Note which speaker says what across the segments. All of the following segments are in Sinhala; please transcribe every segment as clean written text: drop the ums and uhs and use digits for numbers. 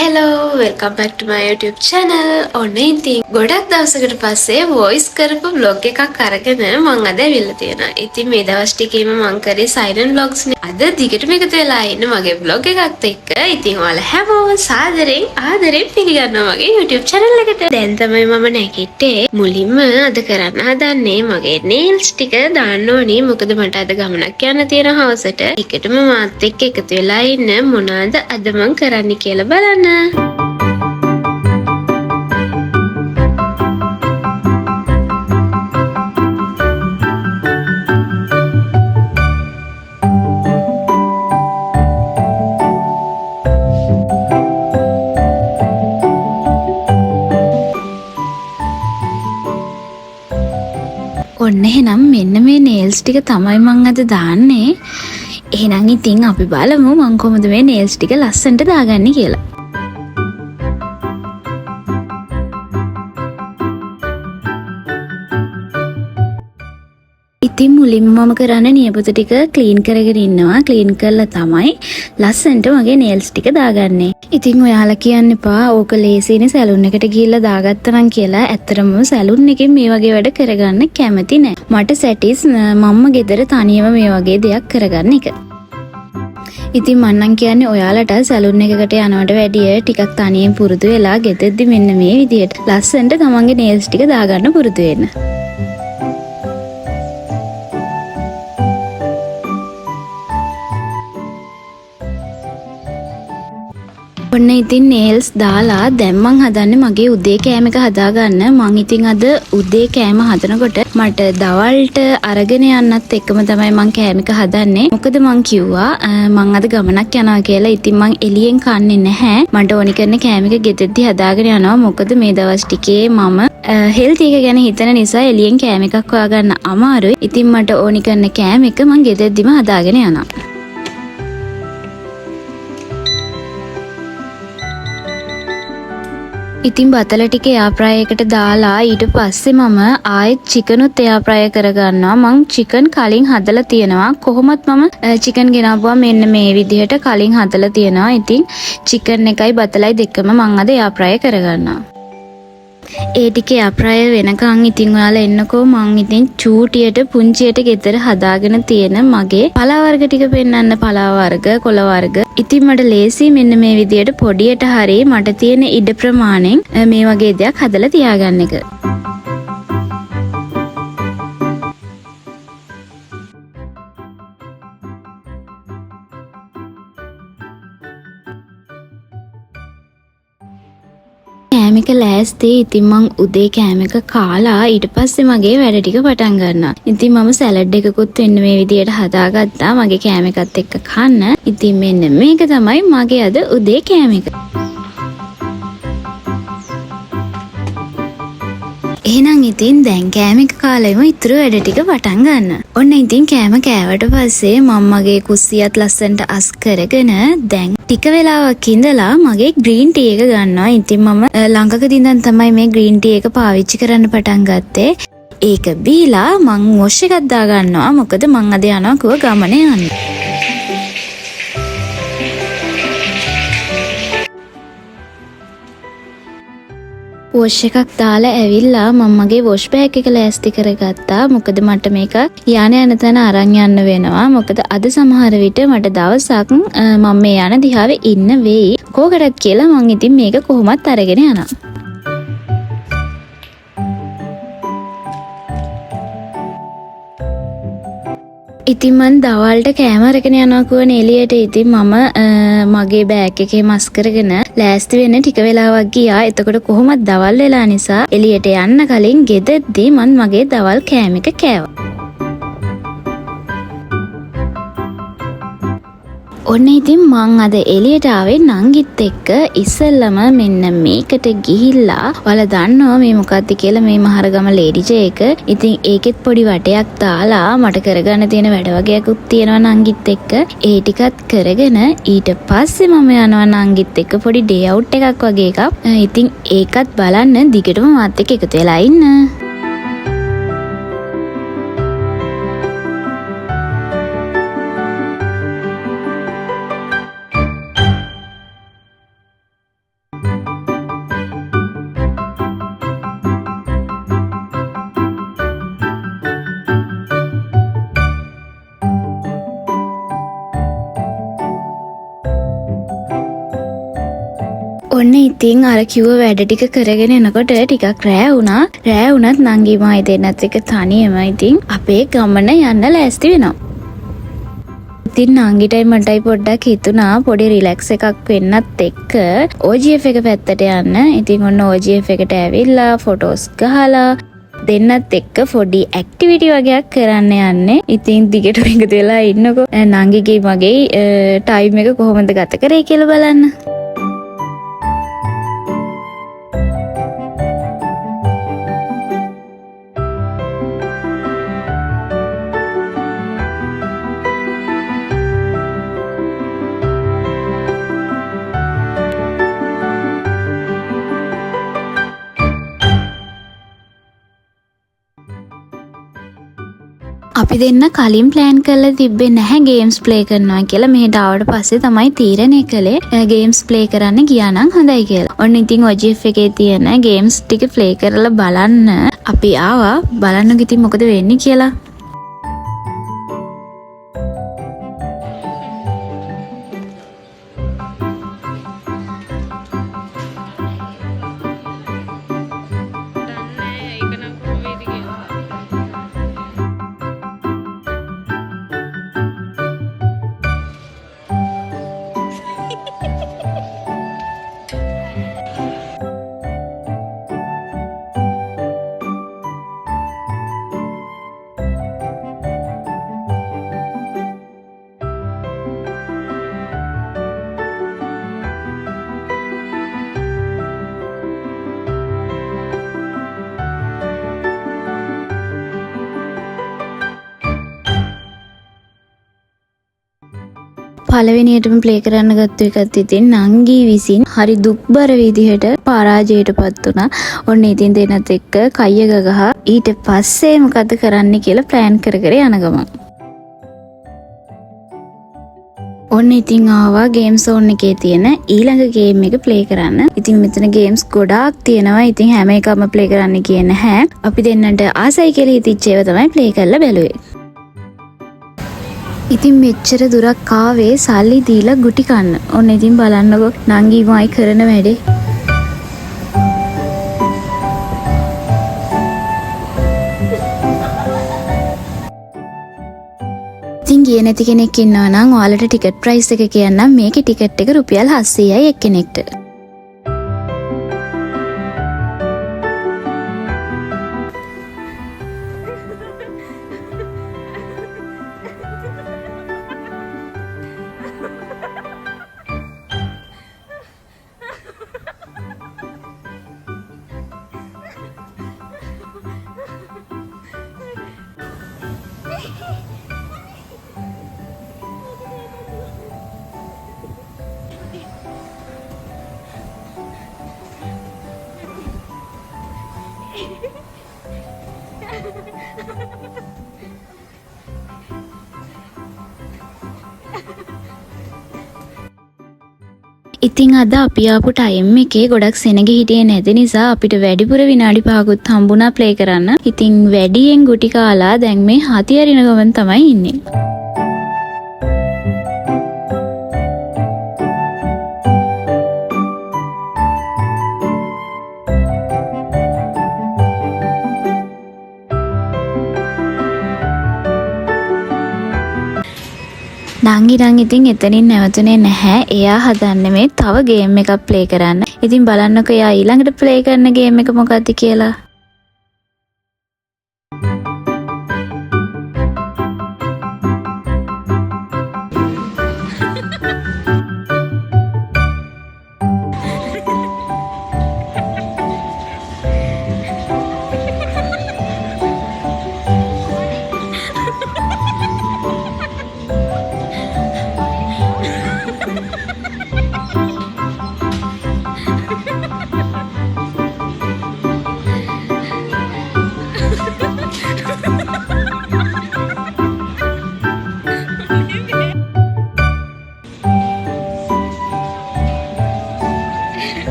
Speaker 1: Hello, welcome back to my YouTube channel. ඔන්න ඉතින් ගොඩක් දවසකට පස්සේ voice කරපු vlog එකක් අරගෙන මම අද ඇවිල්ලා තියෙනවා. ඉතින් මේ දවස් ටිකේම මම කරේ silent vlogs නේ. අද දිගටම එකතු වෙලා ඉන්න මගේ vlog එකත් එක්ක. ඉතින් ඔයාලා හැමෝම ආදරෙන් පිළිගන්නවා මගේ YouTube channel එකට. දැන් තමයි මම නැගිට්ටේ. මුලින්ම අද කරන්න හදන්නේ මගේ nails ටික දාන්න ඕනි. මොකද මට අද ගමනක් යන්න තියෙන හවසට. ටිකටම මාත් එක්ක එකතු වෙලා ඉන්න මොනවාද අද මම කරන්න කියලා බලන්න. ඔන්න එහෙනම් මෙන්න මේ nails ටික තමයි මම අද දාන්නේ. එහෙනම් ඉතින් අපි බලමු මම කොහොමද මේ nails ටික ලස්සනට දාගන්නේ කියලා. ඉතින් මුලින්ම මම කරන්න නියපොතු ටික ක්ලීන් කරගෙන ඉන්නවා. ක්ලීන් කරලා තමයි ලස්සනට මගේ nails ටික දාගන්නේ. ඉතින් ඔයාලා කියන්න එපා ඕක ලේසියිනේ සැලුන් එකට ගිහිල්ලා දාගත්තා නම් කියලා. ඇත්තටම සැලුන් එකෙන් මේ වගේ වැඩ කරගන්න කැමති නෑ. මට සැටිස් මම්ම ගෙදර තනියම මේ වගේ දෙයක් කරගන්න එක. ඉතින් මන්නම් කියන්නේ ඔයාලට සැලුන් එකකට යනවට වැඩිය ටිකක් තනියෙන් පුරුදු වෙලා ගෙදරදි මෙන්න මේ විදියට ලස්සනට තමන්ගේ nails ටික දාගන්න පුරුදු වෙන්න. ඔන්න ඉතින් nails දාලා දැන් මං හදන්නේ මගේ උදේ කෑම එක හදාගන්න. මං ඉතින් අද උදේ කෑම හදනකොට මට දවල්ට අරගෙන යන්නත් එක්කම තමයි මං කෑම එක හදන්නේ. මොකද මං කිව්වා මං අද ගමනක් යනවා කියලා. ඉතින් මං එළියෙන් කන්නේ නැහැ. මට ඕනි කරන කෑම එක ගෙදරදී හදාගෙන යනවා. මොකද මේ දවස් ටිකේ මම හෙල්ත් එක ගැන හිතන නිසා එළියෙන් කෑම එකක් හොයාගන්න අමාරුයි. ඉතින් මට ඕනි කරන කෑම එක මං ගෙදරදීම හදාගෙන යනවා. ඉතින් බතල ටික එයා ෆ්‍රයි එකට දාලා ඊට පස්සේ මම ආයෙත් චිකනුත් එයා ෆ්‍රයි කරගන්නවා. මං චිකන් කලින් හදලා තියෙනවා. කොහොමත් මම චිකන් ගෙනාවුවා මෙන්න මේ විදිහට කලින් හදලා තියෙනවා. ඉතින් චිකන් එකයි බතලයි දෙකම මං අද එයා ෆ්‍රයි කරගන්නවා. ඒ ටික එයා ෆ්‍රයි වෙනකන් ඉතින් ඔයාලා එන්නකෝ මං ඉතින් චූටියට පුංචියට ගෙදර හදාගෙන තියෙන මගේ පලා වර්ග ටික පෙන්වන්න. පලා වර්ග, කොළ වර්ග. ඉතින් මට ලේසි මෙන්න මේ විදියට පොඩියට හරි මට තියෙන ඉඩ ප්‍රමාණයෙන් මේ වගේ දෙයක් හදලා තියාගන්න එක. කෑම එක ලෑස්ති. ඉතින් මං උදේ කෑම එක කාලා ඊට පස්සේ මගේ වැඩ ටික පටන් ගන්නවා. ඉතින් මම සැලඩ් එකකුත් වෙන්න මේ විදියට හදාගත්තා මගේ කෑම එකත් එක්ක කන්න. ඉතින් මෙන්න මේක තමයි මගේ අද උදේ කෑම එක. එහෙනම් ඉතින් දැන් කෑම එක කාලෙම ඉතුරු වැඩ ටික පටන් ගන්න. ඔන්න ඉතින් කෑම කෑවට පස්සේ මම මගේ කුස්සියත් ලස්සනට අස් කරගෙන දැන් ටික වෙලාවක් ඉඳලා මගේ ග්‍රීන් ටී එක ගන්නවා. ඉතින් මම ළඟකදී ඉඳන් තමයි මේ ග්‍රීන් ටී එක පාවිච්චි කරන්න පටන් ගත්තේ. ඒක බීලා මං වොෂ් එකක් දා ගන්නවා. මොකද මං අද යනවා කිව්ව ගමන යන්න. වොෂ් එකක් දාලා ඇවිල්ලා මම මගේ වොෂ් බෑග් එක ලෑස්ති කරගත්තා. මොකද මට මේක යන තැන අරන් යන්න වෙනවා. මොකද අද සමහර විට මට දවසක් මම මේ යන දිහාවේ ඉන්න වෙයි. කෝකටත් කියලා මං ඉතින් මේක කොහොමත් අරගෙන යනවා. ඉතින් මං දවල්ට කෑම අරගෙන යනවා කියවනේ එළියට. ඉතින් මම මගේ බෑග් එකේ මස් කරගෙන ලෑස්ති වෙන්න ටික වෙලාවක් ගියා. එතකොට කොහොමද දවල් වෙලා නිසා එළියට යන්න කලින් ගෙදරදී මං මගේ දවල් කෑම එක කෑවා. ඔන්න ඉතින් මං අද එළියට ආවේ නංගිත් එක්ක. ඉස්සෙල්ලම මෙන්න මේකට ගිහිල්ලා ඔයාලා දන්නවා මේ මොකක්ද කියලා මේ මහරගම ලේඩි ජේ එක. ඉතින් ඒකෙත් පොඩි වටයක් දාලා මට කරගන්න තියෙන වැඩ වගේකුත් තියෙනවා නංගිත් එක්ක. ඒ ටිකත් කරගෙන ඊට පස්සේ මම යනවා නංගිත් එක්ක පොඩි ඩේ අවුට් එකක් වගේ එකක්. ඉතින් ඒකත් බලන්න දිගටම මාත් එක්ක එකතු වෙලා ඉන්න. ඔන්න ඉතින් අර කිව්ව වැඩ ටික කරගෙන එනකොට ටිකක් රෑ වුණා. රෑ වුණත් නංගි මායි දෙන්නත් එක තනියම ඉතින් අපේ ගමන යන්න ලෑස්ති වෙනවා. ඉතින් නංගිටයි මටයි පොඩ්ඩක් හිතුණා පොඩි රිලැක්ස් එකක් වෙන්නත් එක්ක OGF එක පැත්තට යන්න. ඉතින් ඔන්න OGF එකට ඇවිල්ලා ෆොටෝස් ගහලා දෙන්නත් එක්ක පොඩි ඇක්ටිවිටි වගේක් කරන්න යන්නේ. ඉතින් දිගටම එකතු වෙලා ඉන්නකෝ නංගිගේ මගේ ටයිම් එක කොහොමද ගත කරේ කියලා බලන්න. අපි දෙන්න කලින් ප්ලෑන් කරලා තිබ්බේ නැහැ ගේම්ස් ප්ලේ කරනවා කියලා. මෙහෙට ආවට පස්සේ තමයි තීරණය කළේ ගේම්ස් ප්ලේ කරන්න ගියා නම් හොඳයි කියලා. ඔන්න ඉතින් OGF එකේ තියෙන ගේම්ස් ටික ප්ලේ කරලා බලන්න අපි ආවා. බලන්නකො ඉතින් මොකද වෙන්නේ කියලා. පළවෙනියටම ප්ලේ කරන්න ගත්ත එකත් ඉතින් නංගි විසින් හරි දුක්බර විදිහට පරාජයටපත් වුණා. ඔන්න ඉතින් දෙන්නත් එක්ක කයිය ගගහ ඊට පස්සේ මොකද කරන්න කියලා ප්ලෑන් කර කර යන ගමන් ඔන්න ඉතින් ආවා ගේම් සෝන් එකේ තියෙන ඊළඟ ගේම් එක ප්ලේ කරන්න. ඉතින් මෙතන ගේම්ස් ගොඩාක් තියෙනවා. ඉතින් හැම එකම ප්ලේ කරන්න කියේ නැහැ. අපි දෙන්නට ආසයි කියලා හිතිච්ච ඒවා තමයි ප්ලේ කරලා බැලුවේ. ඉතින් මෙච්චර දුරක් ආවේ සල්ලි දීලා ගුටි කන්න. ඔන්න ඉතින් බලන්නකෝ නංගි මායි කරන වැඩේ. ඉතින් ගියේ නැති කෙනෙක් ඉන්නවා නම් ඔයාලට ටිකට් ප්‍රයිස් එක කියන්නම්. මේකේ ටිකට් එක රුපියල් 700යි එක්කෙනෙක්ට. ඉතින් අද අපි ආපු ටයිම් එකේ ගොඩක් සෙනග හිටියේ නැති නිසා අපිට වැඩිපුර විනාඩි 5කුත් හම්බුණා ප්ලේ කරන්න. ඉතින් වැඩියෙන් ගුටි කාලා දැන් මේ හති අරින ගමන් තමයි ඉන්නේ. නංගි නම් ඉතින් එතනින් නැවතුනේ නැහැ. එයා හදන්නේ මේ තව ගේම් එකක් ප්ලේ කරන්න. ඉතින් බලන්නකෝ එයා ඊළඟට ප්ලේ කරන ගේම් එක මොකක්ද කියලා.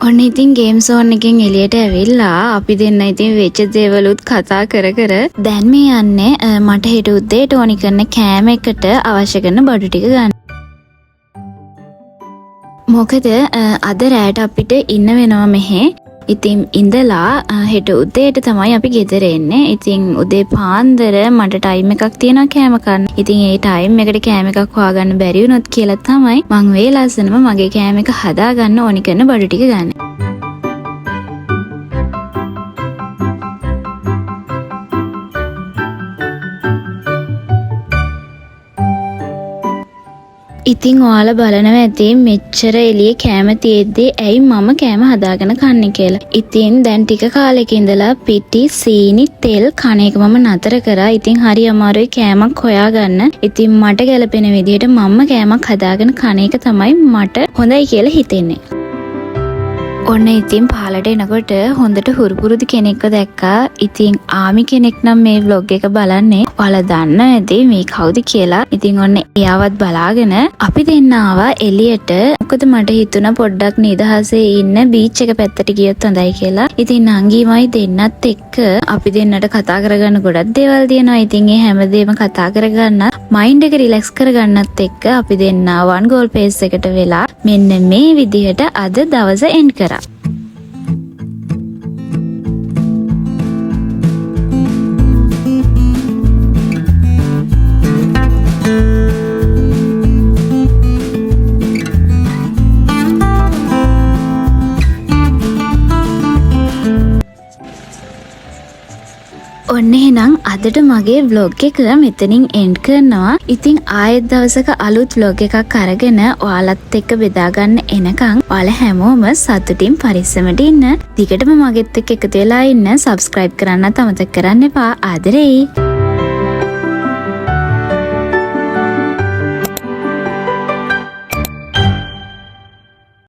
Speaker 1: ඔන්න ඉතින් ගේම් සෝන් එකෙන් එළියට ඇවිල්ලා අපි දෙන්න ඉතින් වෙච්ච දේවලුත් කතා කර කර දැන් මේ යන්නේ මට හෙට උදේ ටෝනි කරන කෑම එකට අවශ්‍ය කරන බඩු ටික ගන්න. මොකද අද රැට අපිට ඉන්න වෙනවා මෙහෙ. ඉතින් ඉඳලා හෙට උදේට තමයි අපි ගෙදර එන්නේ. ඉතින් උදේ පාන්දර මට ටයිම් එකක් තියෙනවා කෑම කන්න. ඉතින් ඒ ටයිම් එකට කෑම එකක් හොයාගන්න බැරි වුණොත් කියලා තමයි මං වේලාසනම මගේ කෑම එක හදාගන්න ඕනි කරන බඩු ටික ගන්න. ඉතින් ඔයාලා බලනවා ඇති මෙච්චර එළියේ කෑම තියෙද්දි ඇයි මම කෑම හදාගෙන කන්නේ කියලා. ඉතින් දැන් ටික කාලෙක ඉඳලා පිටි සීනි තෙල් කන එක මම නතර කරා. ඉතින් හරි අමාරුයි කෑමක් හොයාගන්න. ඉතින් මට ගැලපෙන විදිහට මම කෑමක් හදාගෙන කන එක තමයි මට හොඳයි කියලා හිතෙන්නේ. ඔන්න ඉතින් පහලට එනකොට හොඳට හුරුපුරුදු කෙනෙක්ව දැක්කා. ඉතින් ආමි කෙනෙක් නම් මේ vlog එක බලන්නේ. ඔයාලා දන්න ඇති මේ කවුද කියලා. ඉතින් ඔන්න එයාවත් බලාගෙන අපි දෙන්න ආවා එළියට. මොකද මට හිතුණා පොඩ්ඩක් නිදහසේ ඉන්න බීච් එක පැත්තට ගියොත් හොඳයි කියලා. ඉතින් නංගිමයි දෙන්නත් එක්ක අපි දෙන්නට කතා කරගන්න ගොඩක් දේවල් තියෙනවා. ඉතින් ඒ හැමදේම කතා කරගන්න මයින්ඩ් එක රිලැක්ස් කරගන්නත් එක්ක අපි දෙන්න වන් ගෝල් පේස් එකට වෙලා මෙන්න මේ විදිහට අද දවස එන්ඩ් කරා. ඔන්න එහෙනම් අදට මගේ vlog එක මෙතනින් end කරනවා. ඉතින් ආයෙත් දවසක අලුත් vlog එකක් අරගෙන ඔයාලත් එක්ක බෙදා ගන්න එනකන් ඔයාලා හැමෝම සතුටින් පරිස්සමට ඉන්න. දිගටම මගෙත් එක්ක එකතු වෙලා ඉන්න. subscribe කරන්නත් අමතක කරන්න එපා. ආදරෙයි.